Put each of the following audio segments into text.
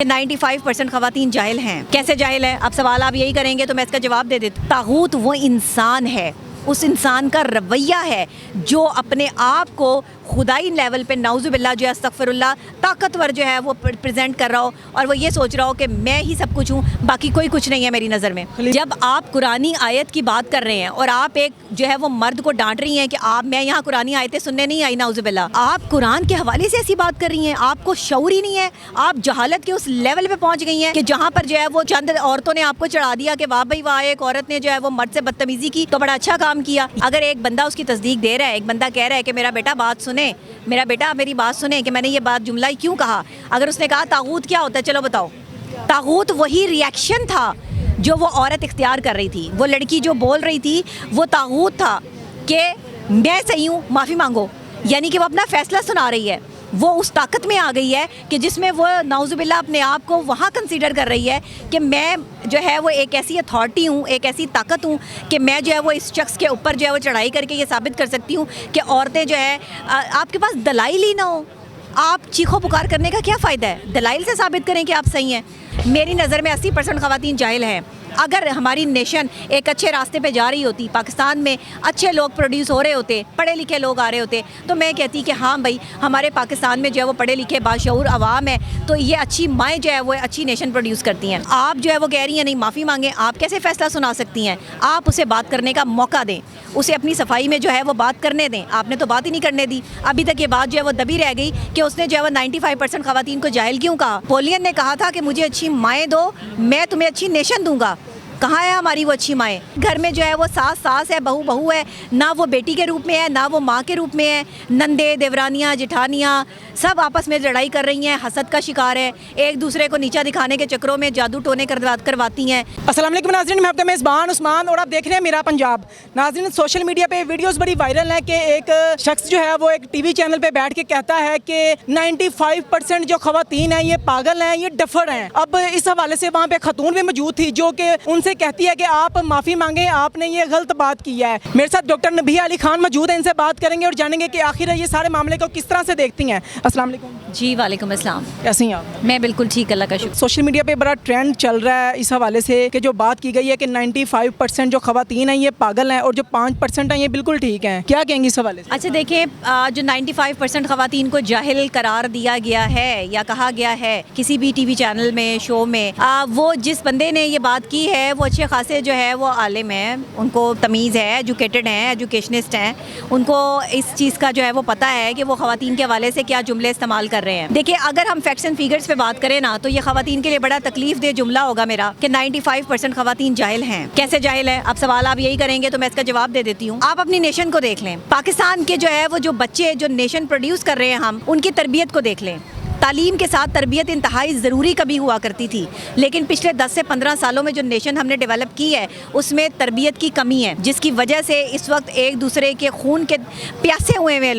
95% खवातीन जाहिल हैं। कैसे जाहिल है? अब सवाल आप यही करेंगे तो मैं इसका जवाब दे देती हूँ। तागूत वो इंसान है, उस इंसान का रवैया है जो अपने आप को खुदाई लेवल पे नाउज़ुबिल्लाह जो है अस्तगफिरुल्लाह ताकतवर जो है वो प्रेजेंट कर रहा हो और वो ये सोच रहा हो कि मैं ही सब कुछ हूँ, बाकी कोई कुछ नहीं है मेरी नज़र में। जब आप कुरानी आयत की बात कर रहे हैं और आप एक जो है वो मर्द को डांट रही हैं कि आप मैं यहाँ कुरानी आयतें सुनने नहीं आई, नाउज़ुबिल्लाह आप कुरान के हवाले से ऐसी बात कर रही हैं। आपको शऊर ही नहीं है, आप जहालत के उस लेवल पे पहुँच गई हैं कि जहाँ पर जो है वो चंद औरतों ने आपको चढ़ा दिया कि वाह भाई वाह, एक औरत ने जो है वो मर्द से बदतमीजी की तो बड़ा अच्छा काम किया। अगर एक बंदा उसकी तस्दीक दे रहा है, एक बंदा कह रहा है कि मेरा बेटा बात सुने, मेरा बेटा मेरी बात सुने कि मैंने ये बात जुमला ही क्यों कहा। अगर उसने कहा तागूत क्या होता है, चलो बताओ। तागूत वही रिएक्शन था जो वो औरत इख्तियार कर रही थी, वो लड़की जो बोल रही थी वो तागूत था कि मैं सही हूँ, माफ़ी मांगो, यानी कि वो अपना फैसला सुना रही है। वो उस ताकत में आ गई है कि जिसमें वो नाउज़ुबिल्लाह अपने आप को वहाँ कंसीडर कर रही है कि मैं जो है वो एक ऐसी अथॉरिटी हूँ, एक ऐसी ताकत हूँ कि मैं जो है वो इस शख्स के ऊपर जो है वो चढ़ाई करके ये साबित कर सकती हूँ कि औरतें जो है आपके पास दलाइल ही ना हो, आप चीखो पुकार करने का क्या फ़ायदा है? दलाइल से साबित करें कि आप सही हैं। मेरी नज़र में 80% ख़वातीन जाहिल हैं। अगर हमारी नेशन एक अच्छे रास्ते पे जा रही होती, पाकिस्तान में अच्छे लोग प्रोड्यूस हो रहे होते, पढ़े लिखे लोग आ रहे होते, तो मैं कहती कि हाँ भाई हमारे पाकिस्तान में जो है वो पढ़े लिखे बाशऊर अवाम है, तो ये अच्छी माएँ जो है वो अच्छी नेशन प्रोड्यूस करती हैं। आप जो है वो कह रही हैं नहीं माफ़ी मांगें, आप कैसे फ़ैसला सुना सकती हैं? आप उसे बात करने का मौका दें, उसे अपनी सफाई में जो है वो बात करने दें। आपने तो बात ही नहीं करने दी। अभी तक ये बात जो है वो दबी रह गई कि उसने जो है वो 95% ख़वातीन को जाहिल क्यों कहा। पोलियन ने कहा था कि मुझे अच्छी माएँ दो, मैं तुम्हें अच्छी नेशन दूंगा। कहाँ है हमारी वो अच्छी माएँ? घर में जो है वो सास सास है, बहू बहू है, ना वो बेटी के रूप में है ना वो माँ के रूप में है। नंदे देवरानियाँ जेठानियाँ सब आपस में लड़ाई कर रही हैं, हसद का शिकार है, एक दूसरे को नीचा दिखाने के चक्करों में जादू टोने करवाती हैं। अस्सलाम वालेकुम नाज़रीन, मैं आपका मेज़बान उस्मान और आप देख रहे हैं मेरा पंजाब। नाज़रीन, सोशल मीडिया पे वीडियोस बड़ी वायरल हैं कि एक शख्स जो है वो एक टीवी चैनल पे बैठ के कहता है कि 95% जो ख़वातीन हैं ये पागल हैं, ये डफर हैं। अब इस हवाले से वहाँ पे खतून भी मौजूद थी जो कि उनसे कहती है कि आप माफ़ी मांगें, आपने ये गलत बात की है। मेरे साथ डॉक्टर नबिहा अली खान मौजूद है, इनसे बात करेंगे और जानेंगे कि आखिर ये सारे मामले को किस तरह से देखती हैं। अस्सलाम वालेकुम। जी वालेकुम अस्सलाम। कैसी हैं आप? मैं बिल्कुल ठीक, अल्लाह का शुक्र। सोशल मीडिया पे बड़ा ट्रेंड चल रहा है इस हवाले से कि जो बात की गई है कि 95% जो ख़वातीन हैं ये पागल हैं और जो 5% हैं ये बिल्कुल ठीक हैं। क्या कहेंगी इस हवाले से? अच्छा देखिए, जो 95% ख़वातीन को जाहिल करार दिया गया है या कहा गया है किसी भी टीवी चैनल में, शो में, वो जिस बंदे ने ये बात की है वो अच्छे खासे जो है वो आलिम है, उनको तमीज़ है, एजुकेटेड हैं, एजुकेशनिस्ट हैं, उनको इस चीज़ का जो है वो पता है कि वो ख़वातीन के हवाले से क्या जुमले इस्तेमाल कर रहे हैं। देखिए, अगर हम फैक्ट्स एंड फिगर्स पे बात करें ना तो ये ख़वातीन के लिए बड़ा तकलीफ दे जुमला होगा मेरा कि 95% ख़वातीन जाहिल हैं। कैसे जाहिल है? अब सवाल आप यही करेंगे तो मैं इसका जवाब दे देती हूँ। आप अपनी नेशन को देख लें, पाकिस्तान के जो है वो जो बच्चे जो नेशन प्रोड्यूस कर रहे हैं हम उनकी तरबियत को देख लें। तालीम के साथ तरबियत इंतहाई ज़रूरी कभी हुआ करती थी, लेकिन पिछले 10 से 15 सालों में जो नेशन हमने डेवलप की है उसमें तरबियत की कमी है, जिसकी वजह से इस वक्त एक दूसरे के खून के प्यासे हुए हैं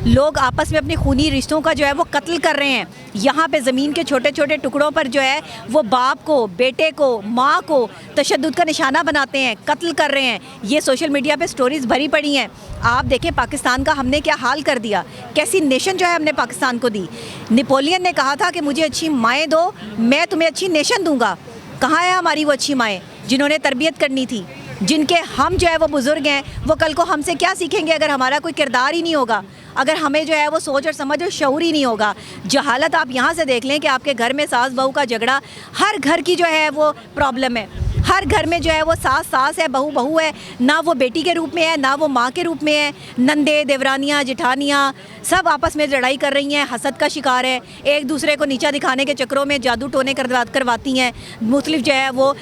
लोग आपस में अपने खूनी रिश्तों का जो है वो कत्ल कर रहे हैं। यहाँ पे ज़मीन के छोटे छोटे टुकड़ों पर जो है वो बाप को, बेटे को, माँ को तशद्दुद का निशाना बनाते हैं, कत्ल कर रहे हैं। ये सोशल मीडिया पे स्टोरीज़ भरी पड़ी हैं। आप देखें पाकिस्तान का हमने क्या हाल कर दिया, कैसी नेशन जो है हमने पाकिस्तान को दी। नेपोलियन ने कहा था कि मुझे अच्छी माएँ दो, मैं तुम्हें अच्छी नेशन दूंगा। कहाँ है हमारी वो अच्छी माएँ जिन्होंने तरबियत करनी थी, जिनके हम जो है वो बुज़ुर्ग हैं, वो कल को हमसे क्या सीखेंगे अगर हमारा कोई किरदार ही नहीं होगा, अगर हमें जो है वो सोच और समझ और शऊर ही नहीं होगा। जहालत आप यहाँ से देख लें कि आपके घर में सास बहू का झगड़ा, हर घर की जो है वो प्रॉब्लम है। हर घर में जो है वो सास सास है, बहू बहू है, ना वो बेटी के रूप में है ना वो माँ के रूप में है। नंदे देवरानियाँ जेठानियाँ सब आपस में लड़ाई कर रही हैं, हसद का शिकार है, एक दूसरे को नीचा दिखाने के चक्करों में जादू टोने करवाती हैं। मुख्तलिफ जो है वो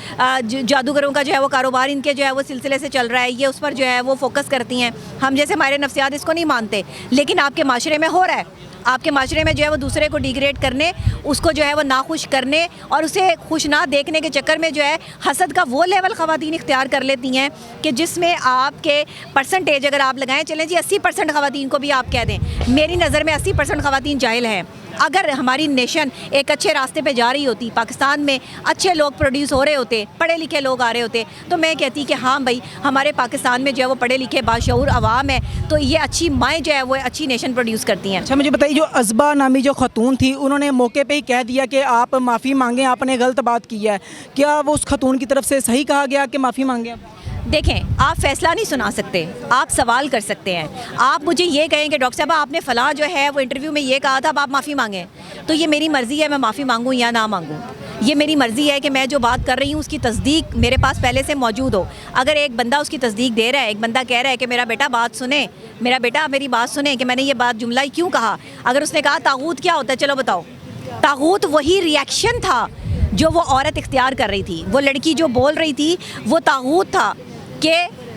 जादूगरों का जो है वो कारोबार इनके जो है वो सिलसिले से चल रहा है, ये उस पर जो है वो फोकस करती हैं। हम जैसे हमारे नफ्सियात इसको नहीं मानते, लेकिन आपके माशरे में हो रहा है। आपके माशरे में जो है वो दूसरे को डिग्रेड करने, उसको जो है वो नाखुश करने और उसे खुश ना देखने के चक्कर में जो है हसद का वो लेवल ख़वातीन इख्तियार कर लेती हैं कि जिसमें आपके परसेंटेज अगर आप लगाएं, चलें जी 80% ख़वातीन को भी आप कह दें, मेरी नज़र में 80% ख़वातीन जाहिल हैं। अगर हमारी नेशन एक अच्छे रास्ते पे जा रही होती, पाकिस्तान में अच्छे लोग प्रोड्यूस हो रहे होते, पढ़े लिखे लोग आ रहे होते, तो मैं कहती कि हाँ भाई हमारे पाकिस्तान में जो है वो पढ़े लिखे बाशऊर अवाम है, तो ये अच्छी माएँ जो है वो अच्छी नेशन प्रोड्यूस करती हैं। अच्छा मुझे बताइए, जो अज़बा नामी जो खतून थी, उन्होंने मौके पे ही कह दिया कि आप माफ़ी मांगें, आपने गलत बात की है, क्या वो उस खतून की तरफ से सही कहा गया कि माफ़ी मांगें? देखें, आप फैसला नहीं सुना सकते, आप सवाल कर सकते हैं। आप मुझे ये कहें कि डॉक्टर साहब आपने फ़लाँ जो है वो इंटरव्यू में ये कहा था, अब आप माफ़ी मांगें, तो ये मेरी मर्ज़ी है, मैं माफ़ी मांगूँ या ना मांगूँ। ये मेरी मर्ज़ी है कि मैं जो बात कर रही हूँ उसकी तस्दीक मेरे पास पहले से मौजूद हो। अगर एक बंदा उसकी तस्दीक दे रहा है, एक बंदा कह रहा है कि मेरा बेटा बात सुने, मेरा बेटा मेरी बात सुने कि मैंने ये बात जुमला क्यों कहा। अगर उसने कहा तागूत क्या होता है, चलो बताओ। तागूत वही रिएक्शन था जो वो औरत इख्तियार कर रही थी, वो लड़की जो बोल रही थी वो तागूत था कि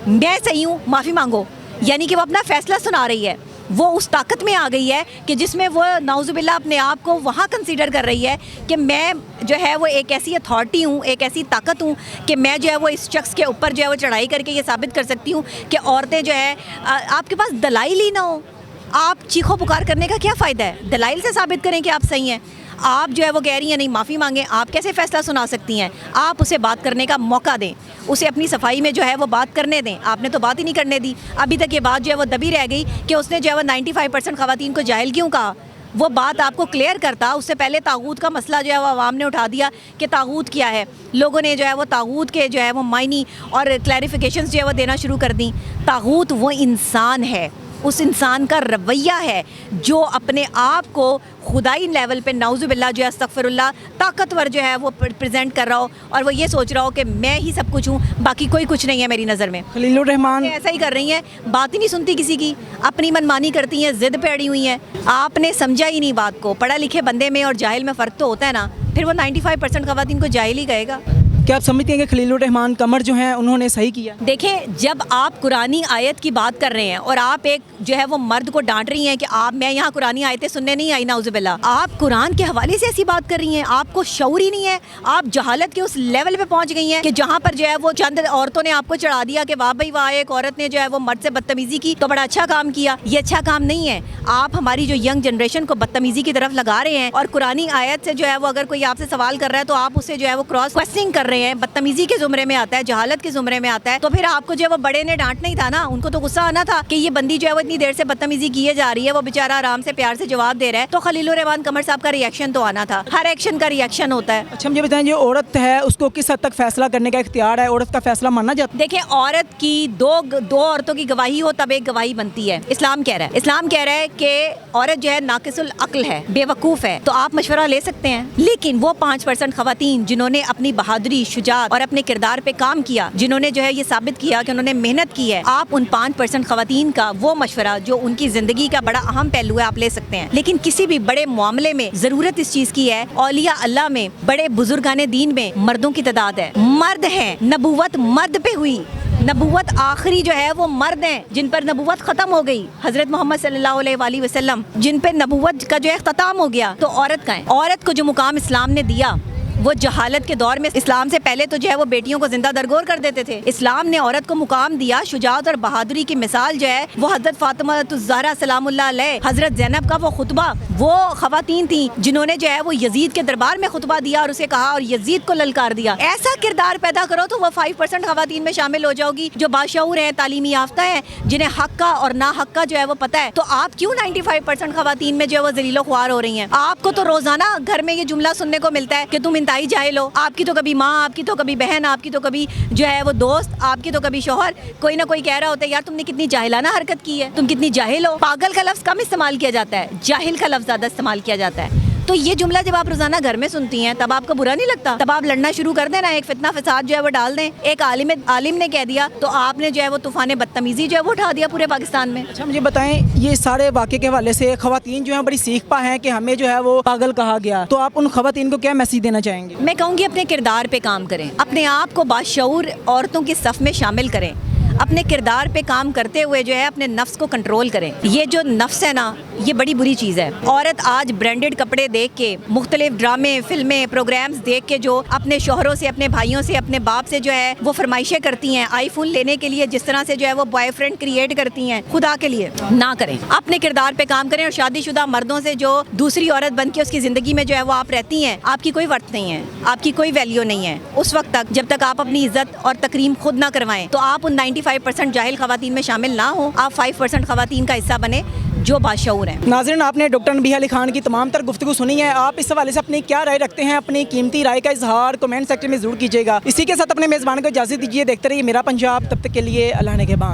मैं सही हूँ, माफ़ी मांगो, यानी कि वो अपना फ़ैसला सुना रही है। वो उस ताकत में आ गई है कि जिसमें वो नाउज़ुबिल्लाह अपने आप को वहाँ कंसीडर कर रही है कि मैं जो है वो एक ऐसी अथॉरिटी हूँ, एक ऐसी ताकत हूँ कि मैं जो है वो इस शख्स के ऊपर जो है वो चढ़ाई करके ये साबित कर सकती हूँ कि औरतें जो है, आपके पास दलाइल ही ना हो, आप चीखो पुकार करने का क्या फ़ायदा है। दलाइल से साबित करें कि आप सही हैं। आप जो है वो कह रही हैं नहीं माफ़ी मांगें, आप कैसे फ़ैसला सुना सकती हैं। आप उसे बात करने का मौका दें, उसे अपनी सफाई में जो है वो बात करने दें। आपने तो बात ही नहीं करने दी। अभी तक ये बात जो है वो दबी रह गई कि उसने जो है वो 95% ख़वातीन को जाहिल क्यों कहा। वो बात आपको क्लियर करता। उससे पहले तागूत का मसला जो है वो आवाम ने उठा दिया कि तागूत क्या है। लोगों ने जो है वो तागूत के जो है वो मायनी और क्लैरिफिकेशंस जो है वो देना शुरू कर दी। तागूत वो इंसान है, उस इंसान का रवैया है जो अपने आप को खुदाई लेवल पे नाउज़ुबिल्लाह जो है अस्तगफिरुल्लाह ताकतवर जो है वो प्रेजेंट कर रहा हो और वो ये सोच रहा हो कि मैं ही सब कुछ हूँ, बाकी कोई कुछ नहीं है मेरी नज़र में। खलीलुर रहमान ऐसा ही कर रही हैं, बात ही नहीं सुनती किसी की, अपनी मनमानी करती हैं, ज़िद पे अड़ी हुई हैं। आपने समझा ही नहीं बात को। पढ़ा लिखे बंदे में और जाहिल में फ़र्क तो होता है ना, फिर वो 95% ख़वातीन को जाहिल ही कहेगा। क्या आप समझते हैं कि खलीलुर रहमान कमर जो हैं उन्होंने सही किया? देखें, जब आप कुरानी आयत की बात कर रहे हैं और आप एक जो है वो मर्द को डांट रही हैं कि आप, मैं यहाँ कुरानी आयतें सुनने नहीं आई, नाउज़ुबिल्लाह, आप कुरान के हवाले से ऐसी बात कर रही हैं। आपको शऊर ही नहीं है। आप जहालत के उस लेवल पे पहुंच गई हैं कि जहाँ पर जो है वो चंद औरतों ने आपको चढ़ा दिया कि वाह भाई वाह, एक औरत ने जो है वो मर्द से बदतमीजी की तो बड़ा अच्छा काम किया। ये अच्छा काम नहीं है। आप हमारी जो यंग जनरेशन को बदतमीजी की तरफ लगा रहे हैं और कुरानी आयत से जो है वो अगर कोई आपसे सवाल कर रहा है तो आप उससे जो है वो क्रॉस क्वेश्चनिंग कर रहे हैं। बदतमीजी के ज़ुमरे में आता है, जहालत के ज़ुमरे में आता है। तो फिर आपको जो है वो बड़े ने डांटना ही था ना। उनको तो गुस्सा आना था कि ये बंदी जो है वो इतनी देर से बदतमीजी किए जा रही है, वो बेचारा आराम से प्यार से जवाब दे रहा है। तो खलीलुर रहमान कमर साहब का रिएक्शन तो आना था। हर एक्शन का रिएक्शन होता है। अच्छा मुझे बताएं, जो औरत है उसको किस हद तक फैसला करने का इख्तियार है? औरत का फैसला मानना जाता है? देखिए, औरत की दो औरतों की गवाही हो तब एक गवाही बनती है। इस्लाम कह रहा है, इस्लाम कह रहा है कि औरत जो है नाकिसुल अक्ल है, बेवकूफ़ है, तो आप मशवरा ले सकते हैं। लेकिन वो 5% खवातीन जिन्होंने अपनी बहादुरी, शुजात और अपने किरदार पे काम किया, जिन्होंने जो है ये साबित किया कि उन्होंने मेहनत की है, आप उन 5% खवातीन का वो मशवरा जो उनकी जिंदगी का बड़ा अहम पहलू है आप ले सकते हैं। लेकिन किसी भी बड़े मामले में जरूरत इस चीज की है, औलिया अल्लाह में, बड़े बुजुर्गाने दीन में मर्दों की तादाद है। मर्द हैं, नबूवत मर्द पे हुई, नबूवत आखिरी जो है वो मर्द हैं जिन पर नबूवत ख़त्म हो गई। हज़रत मोहम्मद सल्लल्लाहु अलैहि वसल्लम जिन पे नबूवत का जो है ख़त्म हो गया, तो औरत का है। औरत को जो मुकाम इस्लाम ने दिया, वो जहालत के दौर में, इस्लाम से पहले तो जो है वो बेटियों को जिंदा दरगोर कर देते थे। इस्लाम ने औरत को मुकाम दिया। शुजात और बहादुरी की मिसाल जो है वो हज़रत फातिमा ज़हरा सलामुल्लाह अलैह, हज़रत ज़ैनब का वो खुतबा, वो खवातीन थी जिन्होंने जो है वो यजीद के दरबार में खुतबा दिया और उसे कहा और यजीद को ललकार दिया। ऐसा किरदार पैदा करो तो वो 5% खवातीन में शामिल हो जाओगी जो बाशऊर है, तालीमी याफ्ता है, जिन्हें हक का और ना हक का जो है वो पता है। तो आप क्यों 95% खवातीन में जो है वो जलीलो ख्वार हो रही हैं? आपको तो रोजाना घर में ये जुमला सुनने को मिलता है कि तुम इंतहाई जाहिल हो। आपकी तो कभी माँ, आपकी तो कभी बहन, आपकी तो कभी जो है वो दोस्त, आपकी तो कभी शौहर, कोई ना कोई कह रहा होता है यार तुमने कितनी जाहिलाना हरकत की है, तुम कितनी जाहिल हो। पागल का लफ्ज कम इस्तेमाल किया जाता है, जाहिल का लफ्ज ज्यादा इस्तेमाल किया जाता है। तो ये जुमला जब आप रोजाना घर में सुनती हैं तब आपको बुरा नहीं लगता? तब आप लड़ना शुरू कर देना, एक फितना फसाद जो है वो डाल दें। एक आलिम ने कह दिया तो आपने जो है वो तूफान बदतमीजी जो है वो उठा दिया पूरे पाकिस्तान में। अच्छा मुझे बताएं, ये सारे वाक़े के हवाले से खवातीन जो हैं बड़ी सीख पा हैं कि हमें जो है वो पागल कहा गया, तो आप उन खवातीन को क्या मैसेज देना चाहेंगे? मैं कहूँगी अपने किरदार पे काम करें, अपने आप को बाशऊर औरतों की सफ़ में शामिल करें, अपने किरदार पे काम करते हुए जो है अपने नफ्स को कंट्रोल करें। ये जो नफ्स है ना, ये बड़ी बुरी चीज़ है। औरत आज ब्रांडेड कपड़े देख के, मुख्तलिफ ड्रामे, फिल्में, प्रोग्राम्स देख के जो अपने शोहरों से, अपने भाइयों से, अपने बाप से जो है वो फरमाइशें करती हैं, आईफोन लेने के लिए जिस तरह से जो है वो बॉयफ्रेंड क्रिएट करती हैं, खुदा के लिए ना करें। अपने किरदार पे काम करें। और शादीशुदा मर्दों से जो दूसरी औरत बन के उसकी ज़िंदगी में जो है वो आप रहती हैं, आपकी कोई वर्थ नहीं है, आपकी कोई वैल्यू नहीं है उस वक्त तक जब तक आप अपनी इज्जत और तकरीम खुद ना करवाएं। तो आप उन 95% जाहिल खवातीन में शामिल ना हो, आप 5% खवातीन का हिस्सा बने जो बाशऊर हैं। नाज़रीन, आपने डॉक्टर नबीहा अली खान की तमाम तर गुफ्तगू सुनी है। आप इस हवाले से अपनी क्या राय रखते हैं? अपनी कीमती राय का इजहार कमेंट सेक्शन में ज़रूर कीजिएगा। इसी के साथ अपने मेज़बान को इजाज़त दीजिए। देखते रहिए मेरा पंजाब। तब तक के लिए अल्लाह ने के बाद।